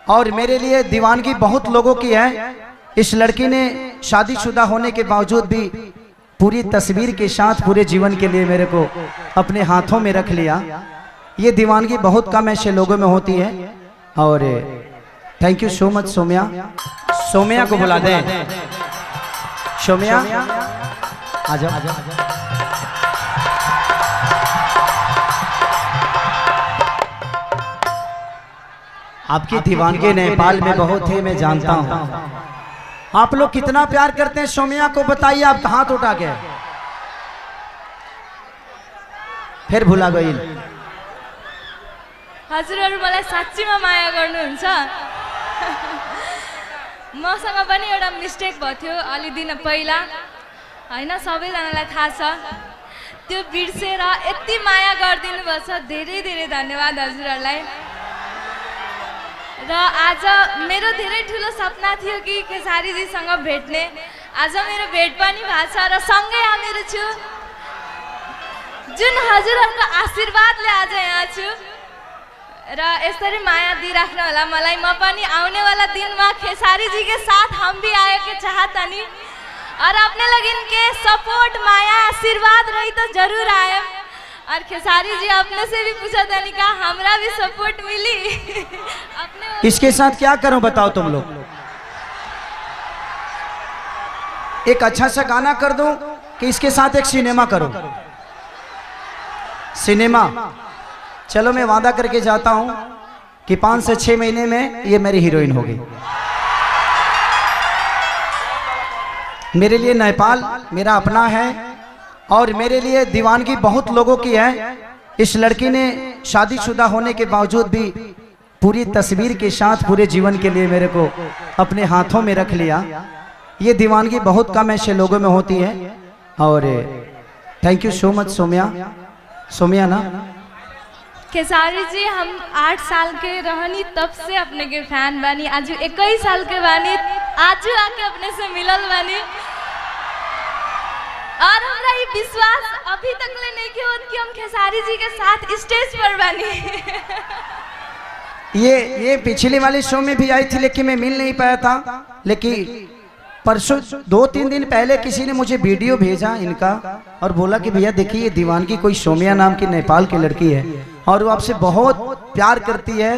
और मेरे लिए दीवानगी बहुत लोगों की है। इस लड़की ने शादीशुदा होने के बावजूद भी पूरी तस्वीर के साथ पूरे जीवन के लिए मेरे को अपने हाथों में रख लिया। ये दीवानगी बहुत कम ऐसे लोगों में होती है। और thank you so much Saumya. Saumya को बुला दें। सोम्या आ जाओ। आपकी दीवानगी नेपाल में बहुत है, मैं जानता हूँ। आप लोग कितना प्यार करते हैं सोम्या को, बताइए। आप हाथ उठा के फिर भुला गई। हजुरहरु मलाई साच्चीमा माया गर्नुहुन्छ। मसँग पनि एउटा मिस्टेक भयो थियो अलि दिन पहिला, हैन, सबैजनालाई थाहा छ। त्यो बिर्सेर यति माया गरिदिनु भएछ, धेरै धेरै धन्यवाद हजुरहरुलाई। र आज मेरो धेरै ठुलो सपना थियो कि खेसारीजीसँग भेट्ने। आज मेरो भेट पनि भएको छ र सँगै हामीहरू छु। जुन हजुरहरुको आशीर्वादले आज यहाँ छु र यसरी माया दिइराख्नु होला मलाई। म पनि आउने वाला दिन में खेसारी जी के साथ हम भी आए के चाहता नहीं, और अपने लगन के सपोर्ट माया आशीर्वाद रही तो जरूर आए। और खेसारी जी अपने से भी पूछा था, नहीं कहा हमरा भी सपोर्ट मिली। अपने इसके साथ क्या करूं बताओ तुम लोग? एक अच्छा सा गाना कर दूं कि इसके साथ एक सिनेमा करूं? सिनेमा, चलो मैं वादा करके जाता हूं कि 5 से 6 महीने में ये मेरी हीरोइन होगी। मेरे लिए नेपाल मेरा अपना है और मेरे लिए दीवानगी बहुत लोगों की है। इस लड़की ने शादीशुदा होने के बावजूद भी पूरी तस्वीर के साथ पूरे जीवन के लिए मेरे को अपने हाथों में रख लिया। ये दीवानगी बहुत कम ऐसे लोगों में होती है। और thank you so much Saumya. Saumya ना खेसारी जी, हम 8 साल के रहनी तब से अपने के फैन बानी। आज 21 साल के बानी, आज आके अपने से मिलल बानी। और हमरा ये विश्वास अभी तक ले नहीं किया कि हम खेसारी जी के साथ स्टेज पर बानी। ये पिछली वाली शो में भी आई थी, लेकिन मैं मिल नहीं पाया था। लेकिन परसों 2-3 दिन पहले किसी ने मुझे वीडियो भेजा इनका और बोला कि भैया देखिए ये दीवानगी कोई सोम्या नाम की नेपाल की लड़की है और वो आपसे बहुत प्यार करती है,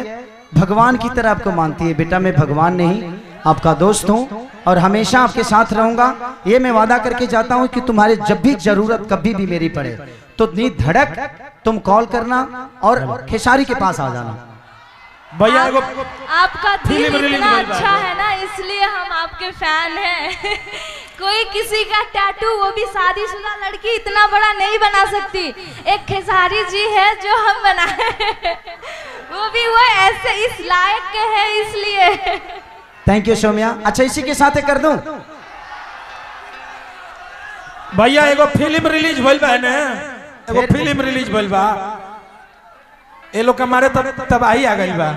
भगवान की तरह आपको मानती है। बेटा मैं भगवान नहीं, आपका दोस्त हूँ और हमेशा आपके साथ रहूंगा। ये मैं वादा करके जाता हूँ कि तुम्हारे जब भी जरूरत कभी भी मेरी पड़े तो धड़क तुम कॉल करना और खेसारी के पास आ जाना। भैया आपका दिल इतना अच्छा है ना, इसलिए हम आपके फैन हैं। कोई किसी का टैटू, वो भी शादीशुदा लड़की इतना बड़ा नहीं बना सकती। एक खेसारी जी है जो हम बनाए, वो भी वो ऐसे इस लायक के है, इसलिए। Thank you Saumya. अच्छा इसी के साथ कर दूं भैया, एगो फिल्म रिलीज भइल बा ना, एगो फिल्म रिलीज भइल बा। ये लोग हमारे तबाही आ गई बा।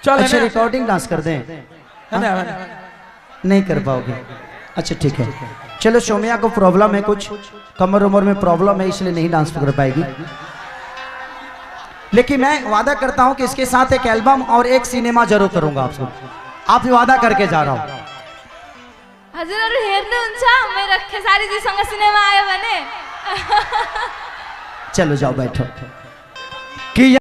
चल अच्छा रिकॉर्डिंग डांस कर दें? नहीं कर पाओगे? अच्छा ठीक है, चलो। सोम्या को प्रॉब्लम है, कुछ कमर उमर में प्रॉब्लम है, इसलिए नहीं डांस कर पाएगी। लेकिन मैं वादा करता हूं कि इसके साथ एक एल्बम और एक सिनेमा जरूर करूंगा आपको। आप वादा करके जा रहा हूं। हजुरहरु हेर्नुहुन्छ मेरो खेसारी जी सँग सिनेमा आयो भने? चलो जाओ बैठो।